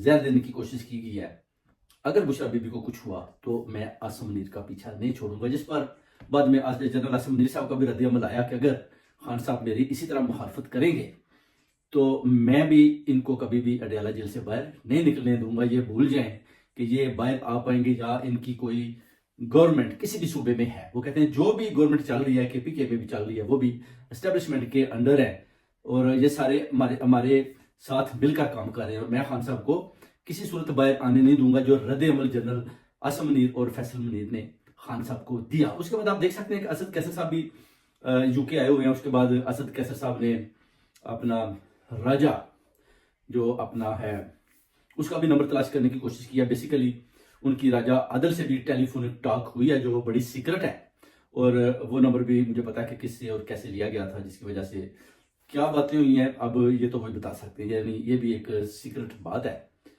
जहर देने की कोशिश की गई है। अगर बुशरा बीबी को कुछ हुआ तो मैं आसिम मुनीर का पीछा नहीं छोड़ूंगा, जिस पर बाद में जनरल आसिम मुनीर साहब का भी रद्द अमल आया कि अगर खान साहब मेरी इसी तरह मुखालफत करेंगे तो मैं भी इनको कभी भी अडयाला जेल से बाहर नहीं निकलने दूंगा। ये भूल जाएं कि ये बाहर आ पाएंगे या इनकी कोई गवर्नमेंट किसी भी सूबे में है। वो कहते हैं जो भी गवर्नमेंट चल रही है, केपीके में भी चल रही है, वो भी एस्टेब्लिशमेंट के अंडर है और ये सारे हमारे हमारे साथ मिलकर काम कर रहे हैं। और मैं खान साहब को किसी सूरत बाहर आने नहीं दूंगा जो रद्द अमल जनरल आसिम मुनीर और फैसल मुनीर ने खान साहब को दिया। उसके बाद आप देख सकते हैं कि असद कैसर साहब भी यूके आए हुए हैं। उसके बाद असद कैसर साहब ने अपना राजा जो अपना है उसका भी नंबर तलाश करने की कोशिश किया। बेसिकली उनकी राजा आदल से भी टेलीफोनिक टॉक हुई है जो बड़ी सीक्रेट है और वो नंबर भी मुझे पता है कि किससे और कैसे लिया गया था, जिसकी वजह से क्या बातें हुई हैं अब ये तो वही बता सकते हैं, यानी ये भी एक सीक्रेट बात है।